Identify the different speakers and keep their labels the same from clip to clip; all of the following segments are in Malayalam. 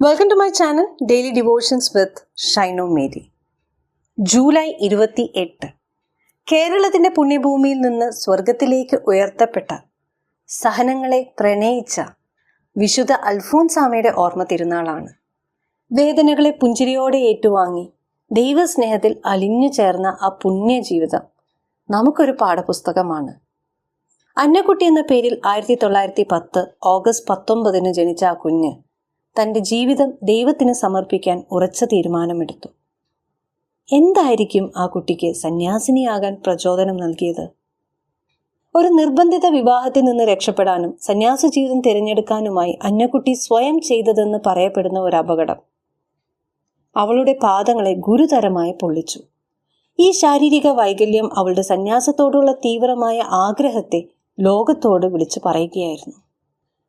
Speaker 1: Welcome to my channel daily devotions with Shino Mary. July 28 കേരളത്തിന്റെ പുണ്യഭൂമിയിൽ നിന്ന് സ്വർഗത്തിലേക്ക് ഉയർത്തപ്പെട്ട സഹനങ്ങളെ പ്രണയിച്ച വിശുദ്ധ അൽഫോൻസാമയുടെ ഓർമ്മ തിരുനാളാണ്. വേദനകളെ പുഞ്ചിരിയോടെ ഏറ്റുവാങ്ങി ദൈവസ്നേഹത്തിൽ അലിഞ്ഞു ചേർന്ന ആ പുണ്യ ജീവിതം നമുക്കൊരു പാഠപുസ്തകമാണ്. അന്നക്കുട്ടി എന്ന പേരിൽ 1910 ഓഗസ്റ്റ് 19 ജനിച്ച ആ കുഞ്ഞ് തൻ്റെ ജീവിതം ദൈവത്തിന് സമർപ്പിക്കാൻ ഉറച്ച തീരുമാനമെടുത്തു. എന്തായിരിക്കും ആ കുട്ടിക്ക് സന്യാസിനിയാകാൻ പ്രചോദനം നൽകിയത്? ഒരു നിർബന്ധിത വിവാഹത്തിൽ നിന്ന് രക്ഷപ്പെടാനും സന്യാസ ജീവിതം തിരഞ്ഞെടുക്കാനുമായി അന്നക്കുട്ടി സ്വയം ചെയ്തതെന്ന് പറയപ്പെടുന്ന ഒരു അപകടം അവളുടെ പാദങ്ങളെ ഗുരുതരമായി പൊള്ളിച്ചു. ഈ ശാരീരിക വൈകല്യം അവളുടെ സന്യാസത്തോടുള്ള തീവ്രമായ ആഗ്രഹത്തെ ലോകത്തോട് വിളിച്ചു പറയുകയായിരുന്നു.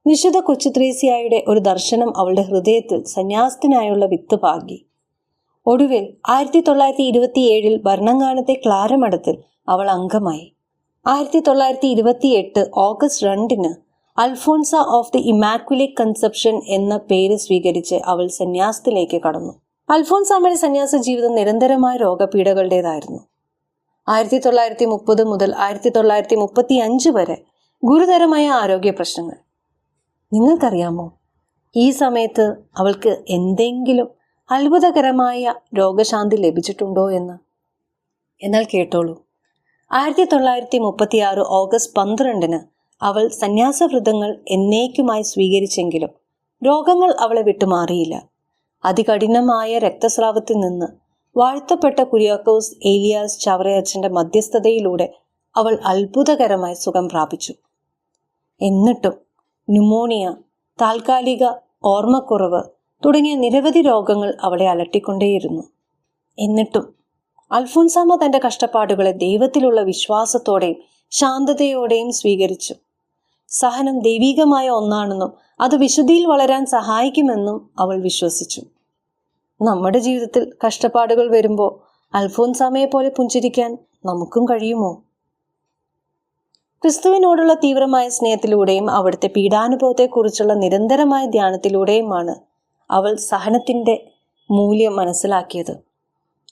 Speaker 1: വിശുദ്ധ കൊച്ചുത്രേസ്യായുടെ ഒരു ദർശനം അവളുടെ ഹൃദയത്തിൽ സന്യാസത്തിനായുള്ള വിത്ത് പാകി. ഒടുവിൽ 1927 ഭരണങ്ങാനത്തെ ക്ലാരമഠത്തിൽ അവൾ അംഗമായി. 1928 August 2 Alphonsa of the immaculate conception എന്ന പേര് സ്വീകരിച്ച് അവൾ സന്യാസത്തിലേക്ക് കടന്നു. അൽഫോൻസാമയുടെ സന്യാസ ജീവിതം നിരന്തരമായ രോഗപീഠകളുടേതായിരുന്നു. 1930 മുതൽ 1935 വരെ ഗുരുതരമായ ആരോഗ്യ പ്രശ്നങ്ങൾ. നിങ്ങൾക്കറിയാമോ, ഈ സമയത്ത് അവൾക്ക് എന്തെങ്കിലും അത്ഭുതകരമായ രോഗശാന്തി ലഭിച്ചിട്ടുണ്ടോ എന്ന്? എന്നാൽ കേട്ടോളൂ. 1936 ഓഗസ്റ്റ് 12 അവൾ സന്യാസവ്രതങ്ങൾ എന്നേക്കുമായി സ്വീകരിച്ചെങ്കിലും രോഗങ്ങൾ അവളെ വിട്ടുമാറിയില്ല. അതികഠിനമായ രക്തസ്രാവത്തിൽ നിന്ന് വാഴ്ത്തപ്പെട്ട കുര്യാക്കോസ് ഏലിയാസ് ചവറയച്ചന്റെ മധ്യസ്ഥതയിലൂടെ അവൾ അത്ഭുതകരമായി സുഖം പ്രാപിച്ചു. എന്നിട്ടും ന്യൂമോണിയ, താൽക്കാലിക ഓർമ്മക്കുറവ് തുടങ്ങിയ നിരവധി രോഗങ്ങൾ അവളെ അലട്ടിക്കൊണ്ടേയിരുന്നു. എന്നിട്ടും അൽഫോൻസാമ തന്റെ കഷ്ടപ്പാടുകളെ ദൈവത്തിലുള്ള വിശ്വാസത്തോടെയും ശാന്തതയോടെയും സ്വീകരിച്ചു. സഹനം ദൈവികമായ ഒന്നാണെന്നും അത് വിശുദ്ധിയിൽ വളരാൻ സഹായിക്കുമെന്നും അവൾ വിശ്വസിച്ചു. നമ്മുടെ ജീവിതത്തിൽ കഷ്ടപ്പാടുകൾ വരുമ്പോൾ അൽഫോൻസാമയെ പോലെ പുഞ്ചിരിക്കാൻ നമുക്കും കഴിയുമോ? ക്രിസ്തുവിനോടുള്ള തീവ്രമായ സ്നേഹത്തിലൂടെയും അവിടുത്തെ പീഡാനുഭവത്തെക്കുറിച്ചുള്ള നിരന്തരമായ ധ്യാനത്തിലൂടെയുമാണ് അവൾ സഹനത്തിന്റെ മൂല്യം മനസ്സിലാക്കിയത്.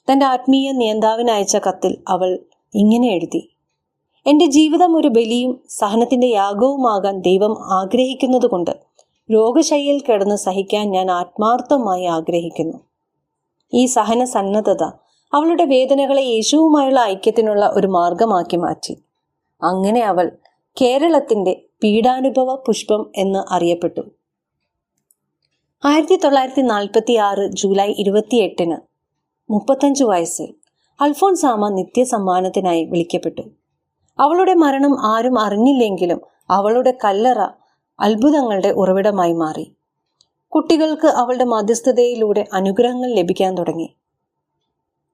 Speaker 1: തൻ്റെ ആത്മീയ നിയന്താവിന് അയച്ച കത്തിൽ അവൾ ഇങ്ങനെ എഴുതി: എൻ്റെ ജീവിതം ഒരു ബലിയും സഹനത്തിന്റെ യാഗവുമാകാൻ ദൈവം ആഗ്രഹിക്കുന്നതുകൊണ്ട് രോഗശയ്യയിൽ കിടന്ന് സഹിക്കാൻ ഞാൻ ആത്മാർത്ഥമായി ആഗ്രഹിക്കുന്നു. ഈ സഹന സന്നദ്ധത അവളുടെ വേദനകളെ യേശുവുമായുള്ള ഐക്യത്തിനുള്ള ഒരു മാർഗമാക്കി മാറ്റി. അങ്ങനെ അവൾ കേരളത്തിന്റെ പീഡാനുഭവ പുഷ്പം എന്ന് അറിയപ്പെട്ടു. 1946 ജൂലൈ 28 35 വയസ്സിൽ അൽഫോൻസാമ നിത്യസമ്മാനത്തിനായി വിളിക്കപ്പെട്ടു. അവളുടെ മരണം ആരും അറിഞ്ഞില്ലെങ്കിലും അവളുടെ കല്ലറ അത്ഭുതങ്ങളുടെ ഉറവിടമായി മാറി. കുട്ടികൾക്ക് അവളുടെ മധ്യസ്ഥതയിലൂടെ അനുഗ്രഹങ്ങൾ ലഭിക്കാൻ തുടങ്ങി.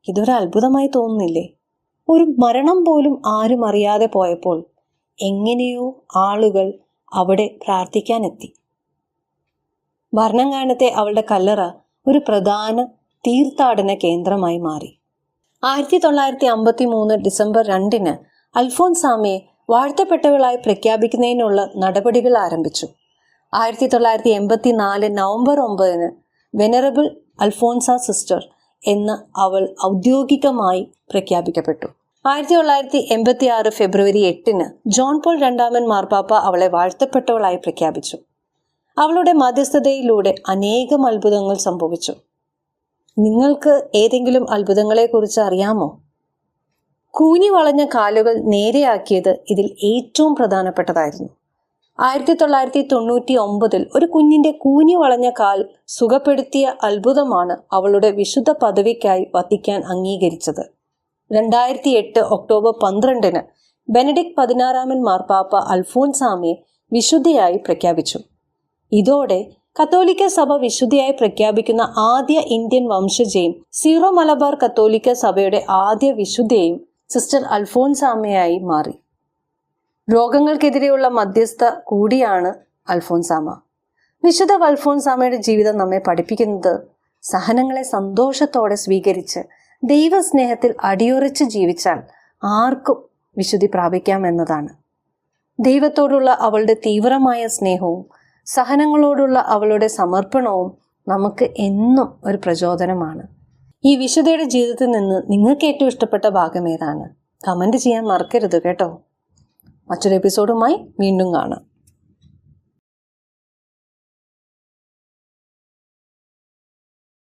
Speaker 1: ഇതൊരു അത്ഭുതമായി തോന്നുന്നില്ലേ? ഒരു മരണം പോലും ആരും അറിയാതെ പോയപ്പോൾ എങ്ങനെയോ ആളുകൾ അവിടെ പ്രാർത്ഥിക്കാനെത്തി. ഭരണങ്ങാനത്തെ അവളുടെ കല്ലറ ഒരു പ്രധാന തീർത്ഥാടന കേന്ദ്രമായി മാറി. 1953 ഡിസംബർ 2 അൽഫോൻസാമയെ വാഴ്ത്തപ്പെട്ടവളായി പ്രഖ്യാപിക്കുന്നതിനുള്ള നടപടികൾ ആരംഭിച്ചു. 1984 നവംബർ 9 വെനറബിൾ അൽഫോൻസ സിസ്റ്റർ എന്ന് അവൾ ഔദ്യോഗികമായി പ്രഖ്യാപിക്കപ്പെട്ടു. 1986 ഫെബ്രുവരി 8 ജോൺ പോൾ II മാർപ്പാപ്പ അവളെ വാഴ്ത്തപ്പെട്ടവളായി പ്രഖ്യാപിച്ചു. അവളുടെ മധ്യസ്ഥതയിലൂടെ അനേകം അത്ഭുതങ്ങൾ സംഭവിച്ചു. നിങ്ങൾക്ക് ഏതെങ്കിലും അത്ഭുതങ്ങളെക്കുറിച്ച് അറിയാമോ? കൂനി വളഞ്ഞ കാലുകൾ നേരെയാക്കിയത് ഇതിൽ ഏറ്റവും പ്രധാനപ്പെട്ടതായിരുന്നു. 1999 ഒരു കുഞ്ഞിന്റെ കൂനി വളഞ്ഞ കാൽ സുഖപ്പെടുത്തിയ അത്ഭുതമാണ് അവളുടെ വിശുദ്ധ പദവിക്കായി വത്തിക്കാൻ അംഗീകരിച്ചത്. 2008 ഒക്ടോബർ 12 ബെനഡിക്ട് 16 മാർപ്പാപ്പ അൽഫോൻസാമയെ വിശുദ്ധയായി പ്രഖ്യാപിച്ചു. ഇതോടെ കത്തോലിക്ക സഭ വിശുദ്ധയായി പ്രഖ്യാപിക്കുന്ന ആദ്യ ഇന്ത്യൻ വംശജയും സീറോ മലബാർ കത്തോലിക്ക സഭയുടെ ആദ്യ വിശുദ്ധയും സിസ്റ്റർ അൽഫോൻസാമയായി മാറി. രോഗങ്ങൾക്കെതിരെയുള്ള മധ്യസ്ഥ കൂടിയാണ് അൽഫോൻസാമ. വിശുദ്ധ അൽഫോൻസാമയുടെ ജീവിതം നമ്മെ പഠിപ്പിക്കുന്നത് സഹനങ്ങളെ സന്തോഷത്തോടെ സ്വീകരിച്ച് ദൈവസ്നേഹത്തിൽ അടിയുറച്ച് ജീവിച്ചാൽ ആർക്കും വിശുദ്ധി പ്രാപിക്കാം എന്നതാണ്. ദൈവത്തോടുള്ള അവളുടെ തീവ്രമായ സ്നേഹവും സഹനങ്ങളോടുള്ള അവളുടെ സമർപ്പണവും നമുക്ക് എന്നും ഒരു പ്രചോദനമാണ്. ഈ വിശുദ്ധയുടെ ജീവിതത്തിൽ നിന്ന് നിങ്ങൾക്ക് ഏറ്റവും ഇഷ്ടപ്പെട്ട ഭാഗം ഏതാണ്? കമൻറ്റ് ചെയ്യാൻ മറക്കരുത് കേട്ടോ. മറ്റൊരു എപ്പിസോഡുമായി വീണ്ടും കാണാം.